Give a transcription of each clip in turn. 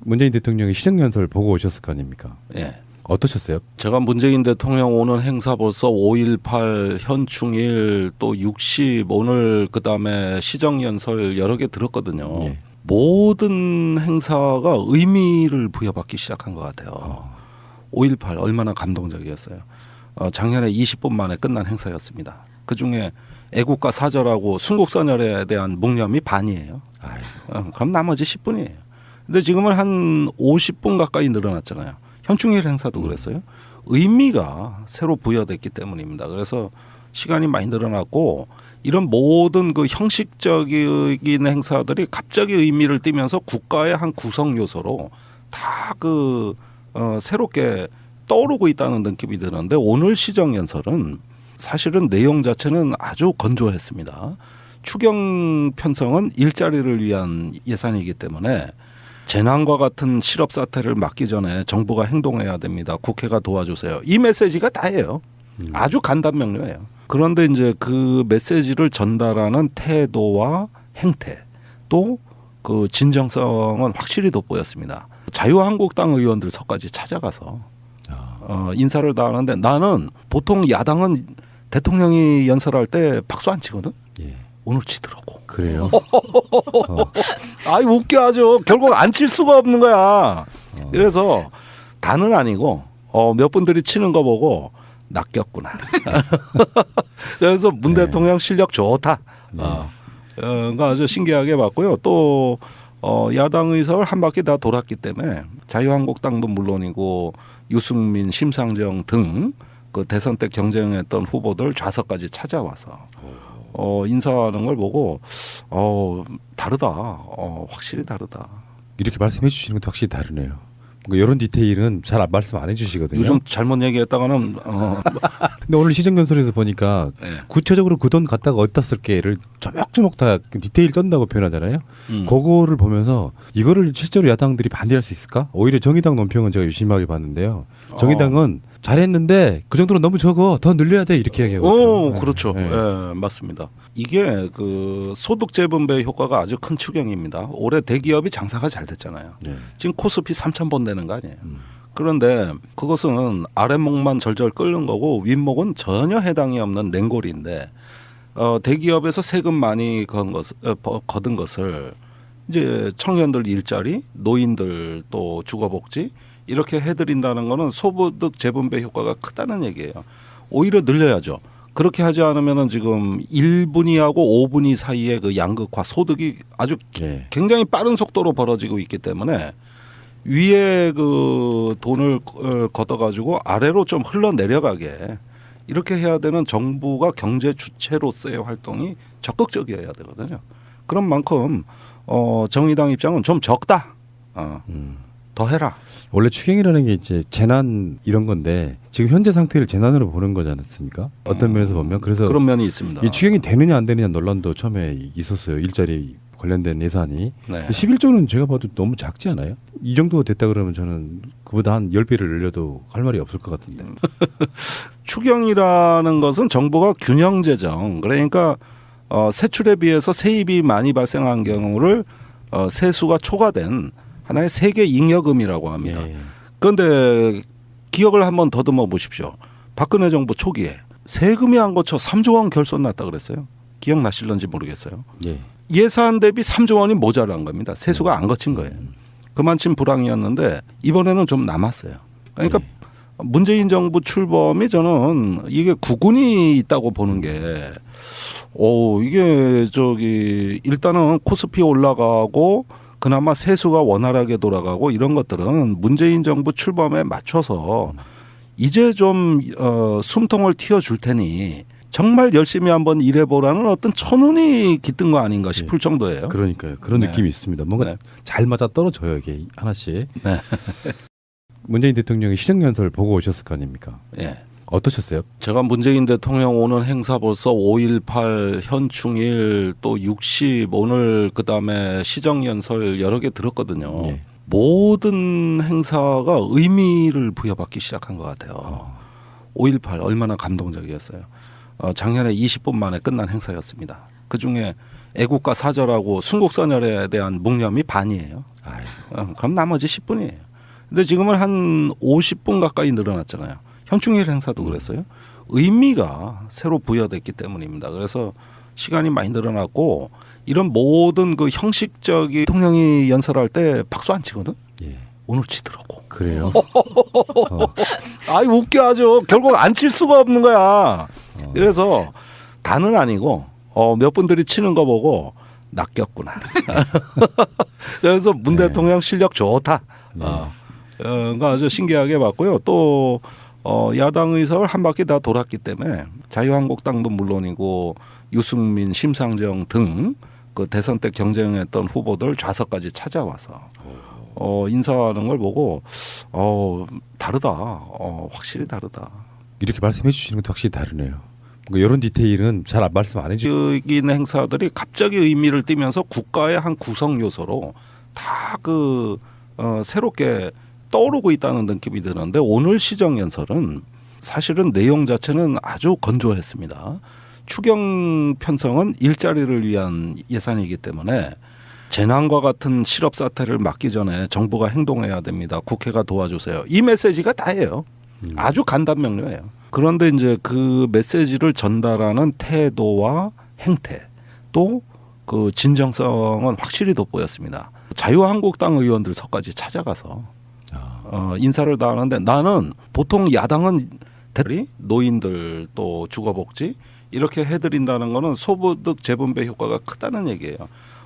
문재인 대통령이 시정연설 보고 오셨을 거 아닙니까? 예. 어떠셨어요? 제가 문재인 대통령 오는 행사 벌써 5.18 현충일 또 60 오늘 그다음에 시정연설 여러 개 들었거든요. 예. 모든 행사가 의미를 부여받기 시작한 것 같아요. 5.18 얼마나 감동적이었어요. 작년에 20분 만에 끝난 행사였습니다. 그중에 애국가 사절하고 순국선열에 대한 묵념이 반이에요. 그럼 나머지 10분이에요. 근데 지금은 한 50분 가까이 늘어났잖아요. 현충일 행사도 그랬어요. 의미가 새로 부여됐기 때문입니다. 그래서 시간이 많이 늘어났고 이런 모든 그 형식적인 행사들이 갑자기 의미를 띠면서 국가의 한 구성 요소로 다 새롭게 떠오르고 있다는 느낌이 드는데 오늘 시정연설은 사실은 내용 자체는 아주 건조했습니다. 추경 편성은 일자리를 위한 예산이기 때문에 재난과 같은 실업 사태를 막기 전에 정부가 행동해야 됩니다. 국회가 도와주세요. 이 메시지가 다예요. 아주 간단명료해요. 그런데 이제 그 메시지를 전달하는 태도와 행태 또 그 진정성은 확실히 돋보였습니다. 자유한국당 의원들서까지 찾아가서 인사를 다 하는데 나는 보통 야당은 대통령이 연설할 때 박수 안 치거든. 예. 오늘 치더라고. 그래요? 아이 웃겨 아주. 결국 안 칠 수가 없는 거야. 그래서 다는 아니고 몇 분들이 치는 거 보고 낚였구나. 그래서 문 대통령 실력 좋다. 그거 아주 신기하게 봤고요. 또 야당 의석을 한 바퀴 다 돌았기 때문에 자유한국당도 물론이고 유승민, 심상정 등 그 대선 때 경쟁했던 후보들 좌석까지 찾아와서 인사하는 걸 보고 다르다. 확실히 다르다. 이렇게 말씀해 주시는 것도 확실히 다르네요. 이런 디테일은 잘 말씀 안 해주시거든요. 요즘 잘못 얘기했다가는 근데 오늘 시정연설에서 보니까 네. 구체적으로 그 돈 갖다가 어디다 쓸게를 조목조목 다 디테일 떤다고 표현하잖아요. 그거를 보면서 이거를 실제로 야당들이 반대할 수 있을까? 오히려 정의당 논평은 제가 유심하게 봤는데요. 정의당은 잘했는데 그 정도로 너무 적어 더 늘려야 돼 이렇게 얘기하거든요. 그렇죠. 네. 네, 맞습니다. 이게 그 소득 재분배 효과가 아주 큰 추경입니다. 올해 대기업이 장사가 잘 됐잖아요. 네. 지금 코스피 3,000번 되는 거 아니에요. 그런데 그것은 아랫목만 절절 끓는 거고 윗목은 전혀 해당이 없는 냉골인데 대기업에서 세금 많이 거둔 것을 이제 청년들 일자리, 노인들 또 주거복지 이렇게 해드린다는 거는 소득 재분배 효과가 크다는 얘기예요. 오히려 늘려야죠. 그렇게 하지 않으면은 지금 1분위하고 5분위 사이의 그 양극화 소득이 아주 네. 굉장히 빠른 속도로 벌어지고 있기 때문에 위에 그 돈을 걷어가지고 아래로 좀 흘러내려가게 이렇게 해야 되는 정부가 경제 주체로서의 활동이 적극적이어야 되거든요. 그런 만큼 정의당 입장은 좀 적다. 더 해라. 원래 추경이라는 게 이제 재난 이런 건데 지금 현재 상태를 재난으로 보는 거지 않습니까? 어떤 면에서 보면 그래서 그런 면이 있습니다. 이 추경이 되느냐 안 되느냐 논란도 처음에 있었어요. 일자리 관련된 예산이. 네. 11조는 제가 봐도 너무 작지 않아요? 이 정도 됐다 그러면 저는 그보다 한 10배를 늘려도 할 말이 없을 것 같은데. 추경이라는 것은 정부가 균형 재정 그러니까 세출에 비해서 세입이 많이 발생한 경우를 세수가 초과된 하나의 세계 잉여금이라고 합니다. 예. 그런데 기억을 한번 더듬어 보십시오. 박근혜 정부 초기에 세금이 안 거쳐 3조 원 결손 났다 그랬어요. 기억나실런지 모르겠어요. 예. 예산 대비 3조 원이 모자란 겁니다. 세수가 안 거친 거예요. 그만큼 불황이었는데 이번에는 좀 남았어요. 그러니까 문재인 정부 출범이 저는 이게 구군이 있다고 보는 게 이게 일단은 코스피 올라가고 그나마 세수가 원활하게 돌아가고 이런 것들은 문재인 정부 출범에 맞춰서 이제 좀 숨통을 틔워줄 테니 정말 열심히 한번 일해보라는 어떤 천운이 깃든 거 아닌가 싶을 정도예요. 그러니까요. 그런 네. 느낌이 있습니다. 뭔가 네. 잘 맞아 떨어져요 이게 하나씩. 네. 문재인 대통령이 시정연설 보고 오셨을 거 아닙니까? 예. 어떠셨어요? 제가 문재인 대통령 오는 행사 벌써 5.18 현충일 또 60 오늘 그다음에 시정연설 여러 개 들었거든요. 예. 모든 행사가 의미를 부여받기 시작한 것 같아요. 5.18 얼마나 감동적이었어요. 작년에 20분 만에 끝난 행사였습니다. 그중에 애국가 사절하고 순국선열에 대한 묵념이 반이에요. 아이고. 그럼 나머지 10분이에요. 근데 지금은 한 50분 가까이 늘어났잖아요. 현충일 행사도 그랬어요. 의미가 새로 부여됐기 때문입니다. 그래서 시간이 많이 늘어났고 이런 모든 그 형식적인 대통령이 연설할 때 박수 안 치거든. 예. 오늘 치더라고. 그래요? 아이 웃겨 아주. 결국 안 칠 수가 없는 거야. 그래서 다는 아니고 몇 분들이 치는 거 보고 낚였구나. 그래서 문 대통령 실력 좋다. 그거 아주 신기하게 봤고요. 또 야당 의석을 한 바퀴 다 돌았기 때문에 자유한국당도 물론이고 유승민, 심상정 등 그 대선 때 경쟁했던 후보들 좌석까지 찾아와서 인사하는 걸 보고 다르다. 확실히 다르다. 이렇게 말씀해 주시는 것도 확실히 다르네요. 뭔가 이런 디테일은 잘 말씀 안 해주시고. 적인 행사들이 갑자기 의미를 띠면서 국가의 한 구성 요소로 다 새롭게 떠오르고 있다는 느낌이 드는데 오늘 시정 연설은 사실은 내용 자체는 아주 건조했습니다. 추경 편성은 일자리를 위한 예산이기 때문에 재난과 같은 실업 사태를 막기 전에 정부가 행동해야 됩니다. 국회가 도와주세요. 이 메시지가 다예요. 아주 간단명료해요. 그런데 이제 그 메시지를 전달하는 태도와 행태 또 그 진정성은 확실히 돋보였습니다. 자유한국당 의원들서까지 찾아가서 인사를 다 하는데 나는 보통 야당은 대리 노인들 또 주거복지 이렇게 해드린다는 거는 소득 재분배 효과가 크다는 얘기예요.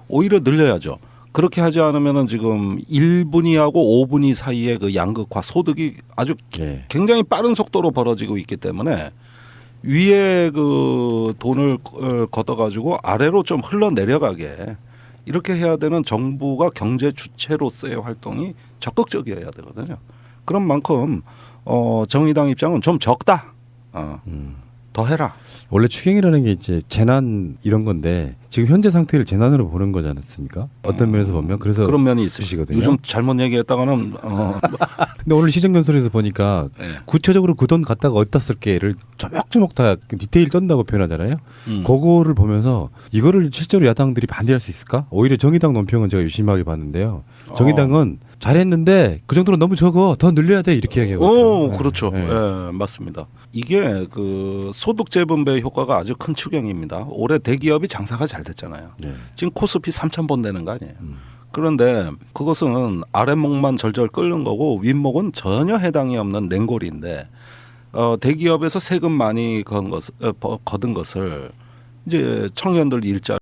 오히려 늘려야죠. 그렇게 하지 않으면은 지금 1분위하고 5분위 사이의 그 양극화 소득이 아주 굉장히 빠른 속도로 벌어지고 있기 때문에 위에 그 돈을 걷어가지고 아래로 좀 흘러내려가게 이렇게 해야 되는 정부가 경제 주체로서의 활동이 적극적이어야 되거든요. 그런 만큼 정의당 입장은 좀 적다. 더 해라. 원래 추경이라는 게 이제 재난 이런 건데 지금 현재 상태를 재난으로 보는 거지 않습니까? 어떤 면에서 보면 그래서 그런 면이 있으시거든요. 요즘 잘못 얘기했다가는 근데 오늘 시정연설에서 보니까 구체적으로 그 돈 갖다가 어디다 쓸게를 조목조목 다 디테일 떤다고 표현하잖아요. 그거를 보면서 이거를 실제로 야당들이 반대할 수 있을까? 오히려 정의당 논평은 제가 유심하게 봤는데요. 정의당은 잘했는데 그 정도로 너무 적어 더 늘려야 돼 이렇게 얘기하고. 그렇죠. 네, 맞습니다. 이게 그 소득 재분배 효과가 아주 큰 추경입니다. 올해 대기업이 장사가 잘 됐잖아요. 지금 코스피 3,000번 되는 거 아니에요. 그런데 그것은 아랫목만 절절 끓는 거고 윗목은 전혀 해당이 없는 냉골인데 대기업에서 세금 많이 거둔 것을 이제 청년들 일자리